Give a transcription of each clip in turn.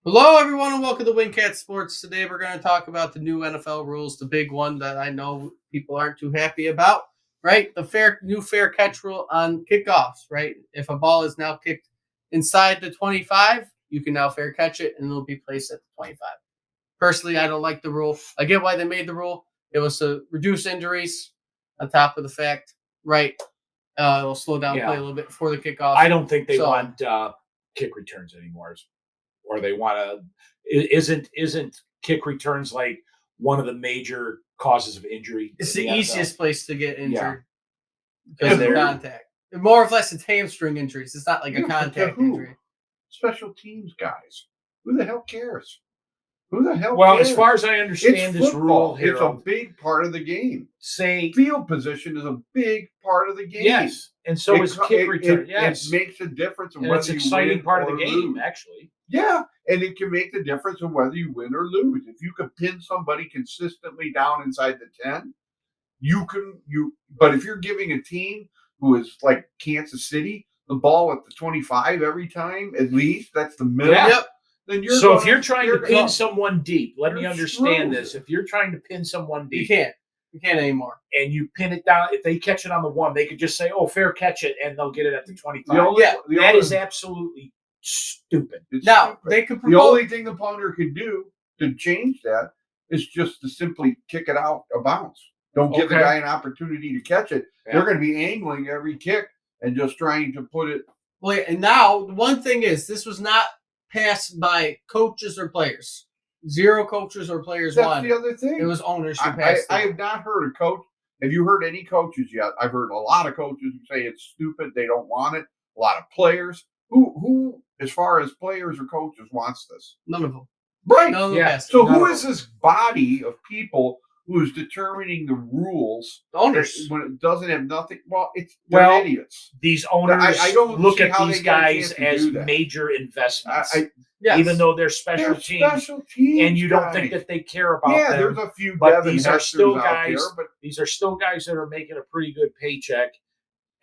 Hello, everyone, and welcome to WinCat Sports. Today, we're going to talk about the new NFL rules, the big one that I know people aren't too happy about. Right, the new fair catch rule on kickoffs. Right, if a ball is now kicked inside the 25, you can now fair catch it, and it'll be placed at the 25. Personally, I don't like the rule. I get why they made the rule. It was to reduce injuries. On top of the fact, right, it'll slow down play a Yeah, little bit before the kickoff. I don't think they So want kick returns anymore, or they want to. Isn't kick returns like one of the major causes of injury it's in the the NFL? easiest place to get Yeah, injured because and of they're contact. More or less, it's hamstring injuries. It's not like a Yeah, but to contact who? injury. Special teams guys. Who the hell cares? Who the hell well, cares? as far as I It's understand this rule, football. It's a Harold, big part of the game. say Field position is a big part of the game. yes, and so is kick return. It Yes, makes a difference in and it's whether you exciting win part of or the game, lose. actually. Yeah, and it can make the difference in whether you win or lose. If you can pin somebody consistently down inside the 10, but if you're giving a team who is like Kansas City the ball at the 25 every time, at least that's the middle. Yeah. Yep. Then you're So gonna, if you're trying to pin someone deep, let me you're understand screwed. this. If you're trying to pin someone You deep, can't. You can't anymore. and you pin it down, if they catch it on the one, they could just say, "Oh, fair catch it," and they'll get it at the 25. That is absolutely stupid. Now, stupid. they could The only thing the punter could do to change that is just to simply kick it out of bounds. Don't give the Okay. guy an opportunity to catch it. Yeah. They're going to be angling every kick and just trying to put it. Well, and now, the one thing is, this was not passed by coaches or players. Zero coaches or players That's won. the other thing. It was owners who I passed it. have not heard a coach. Have you heard any coaches yet? I've heard a lot of coaches who say it's stupid. They don't want it. A lot of players. Who, as far as players or coaches, wants this? None of them. Right. None of them Yeah. passed it. So None who of is them. this body of people who is determining the rules The owners. when it doesn't have nothing? Well, Well, idiots. These owners I don't look see at how these they get a guys chance to as do that. major investments, Yes. even though they're special They're teams, special teams, and you don't guys. think that they care about Yeah, them. there's a few but Devin these are Hesters still out guys. there, but These are still guys that are making a pretty good paycheck.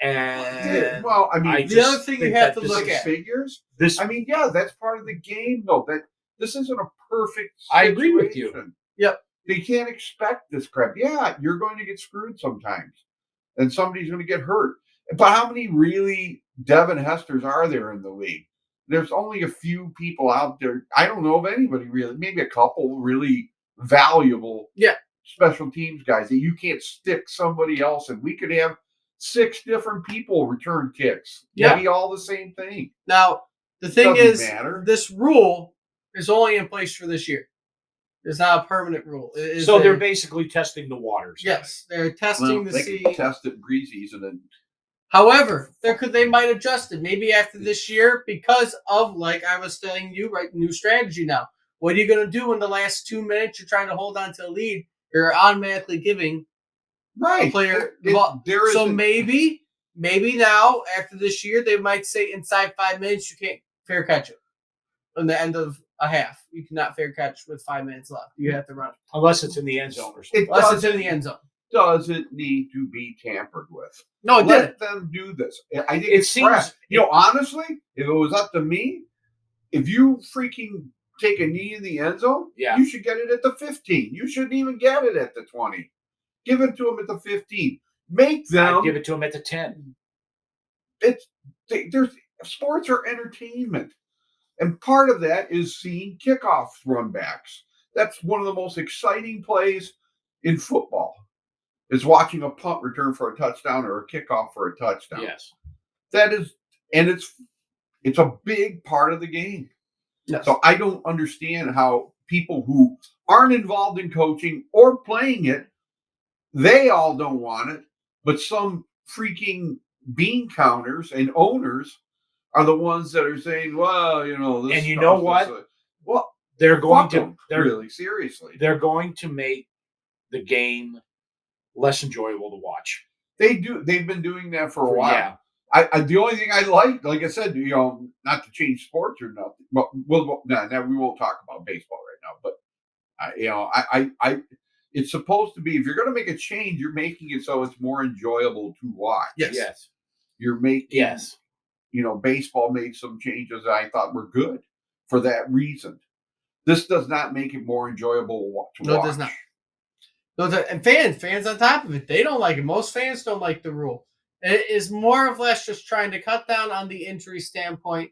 And well, I mean, I the just other thing you think have that to this look is- at- figures. this. I mean, yeah, that's part of the game, though. That this isn't a perfect. I agree with you. situation. Yep. They can't expect this crap. Yeah, you're going to get screwed sometimes, and somebody's going to get hurt. But how many really Devin Hesters are there in the league? There's only a few people out there. I don't know of anybody really. Maybe a couple really valuable special teams guys that you can't stick somebody else in. We could have 6 different people return kicks. Yeah. Maybe all the same thing. Now, the thing Doesn't is, matter. this rule is only in place for this year. It's not a permanent rule. It is So they're a- basically testing the waters. yes, they're testing to they see. can test it preseason and However, they might adjust it maybe after this year because of, like I was telling you, right, new strategy now. What are you going to do in the last 2 minutes? You're trying to hold on to a lead. You're automatically giving a player the ball. So maybe now after this year they might say inside 5 minutes you can't fair catch it. In the end of a half, you cannot fair catch with 5 minutes left. You have to run Unless it's in the end zone or something. unless it's in the end zone. doesn't need to be tampered with. No, it didn't. Let them do this. I think It it's seems- crap. Honestly, if it was up to me, if you freaking take a knee in the end zone, Yeah. you should get it at the 15. You shouldn't even get it at the 20. Give it to them at the 15. Make them. I'd give it to them at the 10. There's sports are entertainment, and part of that is seeing kickoff run backs. That's one of the most exciting plays in football. Is watching a punt return for a touchdown or a kickoff for a touchdown. Yes. That is, and it's a big part of the game. Yes. So I don't understand how people who aren't involved in coaching or playing it, they all don't want it, but some freaking bean counters and owners are the ones that are saying, well, this And you know what? Well, They're going fuck to them, they're really seriously. they're going to make the game less enjoyable to watch. They do. They've been doing that for a while. Yeah. I the only thing I like I said, not to change sports or nothing, but we won't talk about baseball right now. But it's supposed to be, if you're going to make a change, you're making it so it's more enjoyable to watch. Yes. You're making, Yes. baseball made some changes that I thought were good for that reason. This does not make it more enjoyable to No, watch. it does not. And fans on top of it, they don't like it. Most fans don't like the rule. It is more or less just trying to cut down on the injury standpoint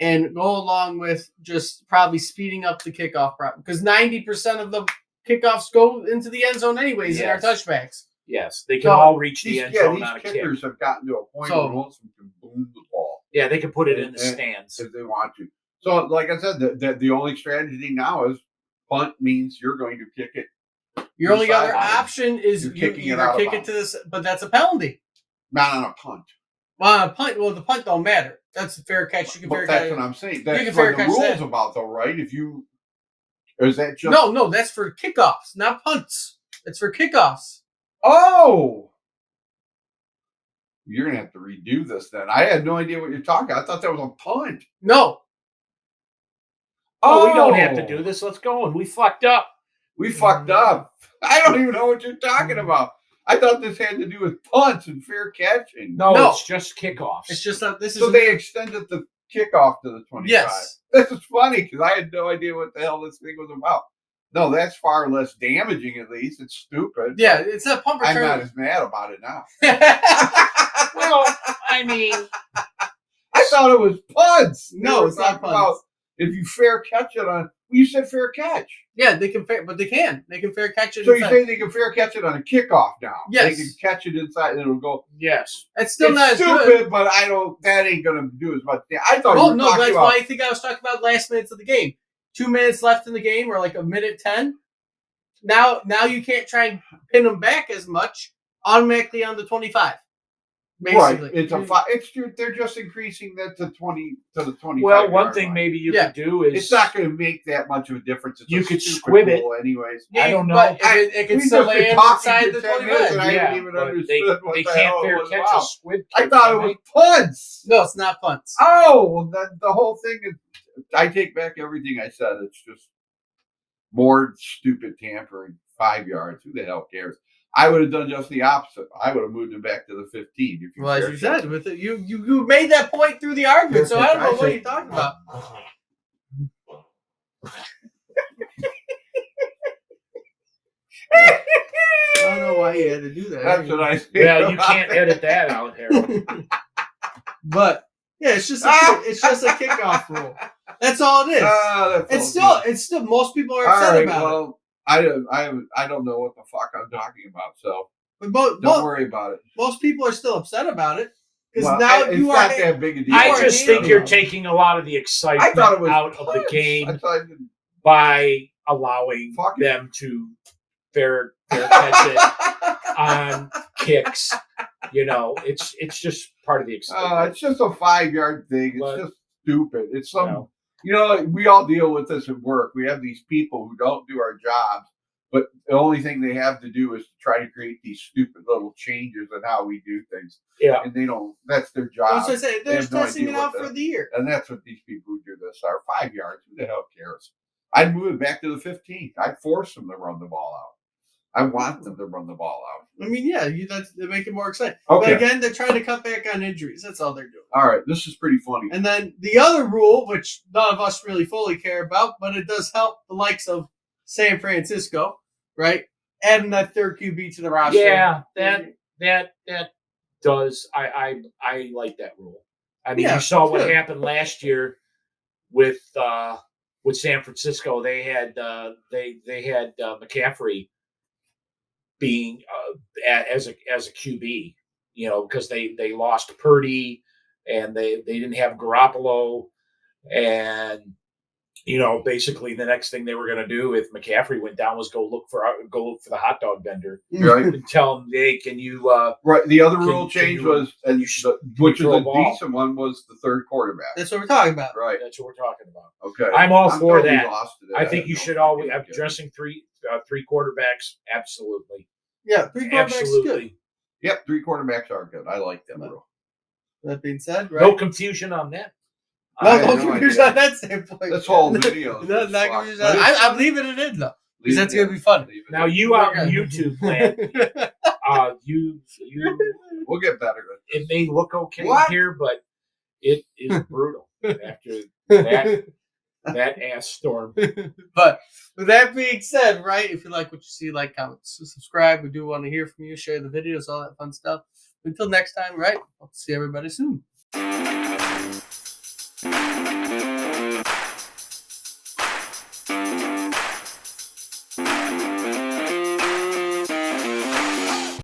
and go along with just probably speeding up the kickoff problem. Because 90% of the kickoffs go into the end zone anyways in our touchbacks. Yes, they can So all reach the These, end zone these on a kick. kickers have gotten to a point So- where most of them can boom the ball Yeah, they can put it in the And- stands. if they want to. So, like I said, the only strategy now is punt means you're going to kick it. Your only other sideline. option is You're you kicking it either out of kick it bounds. to this, but that's a penalty. Not on a punt. Well, the punt don't matter. That's a fair catch. You can But fair that's catch. what I'm saying. can That's fair what the catch rules that. about, though, right? If you, or is that just No, that's for kickoffs, not punts. It's for kickoffs. Oh, you're gonna have to redo this then. I had no idea what you're talking. I thought that was a punt. No, Oh, we don't have to do this. Let's go. And we fucked up. We fucked up. I don't even know what you're talking about. I thought this had to do with punts and fair catching. No, it's just kickoffs. it's just that this is So they extended the kickoff to the 25. yes. This is funny because I had no idea what the hell this thing was about. No, that's far less damaging. At least it's stupid. Yeah, it's a pump I'm not return. as mad about it now. well, I mean, I thought it was punts. They No, were it's not talking about punts. if you fair catch it on. You said fair catch. Yeah, they can fair, but they can. They can fair catch it. So you're inside. saying they can fair catch it on a kickoff now? Yes. They can catch it inside and it'll go. yes. It's still It's not as stupid, good. but I don't. That ain't gonna do as much. I thought you Oh were no, talking that's about. why I think I was talking about last minutes of the game. 2 minutes left in the game, or like a minute 10. Now you can't try and pin them back as much automatically on the 25. Basically, Right, it's a five. They're just increasing that to 20 to the 25. Well, one yard thing line. maybe you Yeah. could do is It's not going to make that much of a difference. It's You a could stupid squib it. rule anyways. I don't know. But it can We still just been land talking inside for the 10 minutes 25. and I yeah, haven't even but understood what they the can't hell it fair was catch about. a squid kick. I thought it can was they? punts. No, it's not punts. Oh, well, the whole thing is. I take back everything I said. It's just more stupid tampering. 5 yards. Who the hell cares? I would have done just the opposite. I would have moved it back to the 15. If Well, as fair you catch said, with it, you made that point through the argument, so I don't know what you're talking about. I don't know why you had to do that. That's what I say. Well, you can't edit that out, Harold. But yeah, it's just a kickoff rule. That's all it is. That's all It's still most people are All upset right, about it. well, I don't know what the fuck I'm talking about, so But don't worry about it. most people are still upset about it because Well, now it's you not are. that big a deal. I are just hating think you're on it. taking a lot of the I excitement thought it was out of the punts. game I thought it by allowing Fuck it. them to fair catch it on kicks. You know, it's just part of the excitement. it's just a 5 yard thing. It's But- just stupid. It's some, No. you know, we all deal with this at work. We have these people who don't do our jobs, but the only thing they have to do is to try to create these stupid little changes in how we do things, Yeah. and they don't. That's their That's job. what I say. They They're have no testing it idea what out for the- the year. And that's what these people who do this are. 5 yards. Who the hell cares? I'd move it back to the 15. I'd force them to run the ball out. I want them to run the ball out. I mean, yeah, they make it more exciting. Okay. But again, they're trying to cut back on injuries. That's all they're doing. All right. This is pretty funny. And then the other rule, which none of us really fully care about, but it does help the likes of San Francisco, right? Adding that third QB to the roster. Yeah, that does. I like that rule. I mean, Yeah, you saw what good. happened last year with San Francisco. They had McCaffrey being as a QB, you know, because they lost Purdy and they didn't have Garoppolo, and you know, basically the next thing they were going to do if McCaffrey went down was go look for the hot dog vendor Right. and tell him, hey, can you Right. The other Can- rule can change you- was, and you sh- which throw was a a ball? decent one, was the third quarterback. That's what we're talking about. Right. that's what we're talking about. Okay. I'm all for totally that. lost to that. I think have you no should freaking always idea. addressing three quarterbacks. Absolutely. Yeah, three quarterbacks is good. Absolutely. Yep, 3 quarterbacks are good. I like that rule. That being said, No right? confusion on that. No, I had no no confusion idea. on that standpoint. This whole video is No, just not fucked. confusion. But it's I'm leaving it in though, because leave that's it gonna in. be fun. Leave it Now in. you out on Okay. YouTube land, you We'll get better at it may look okay What? here, but it is brutal after that. That ass storm. But with that being said, right, if you like what you see, like, comment, subscribe. We do want to hear from you, share the videos, all that fun stuff. Until next time, right, hope to see everybody soon.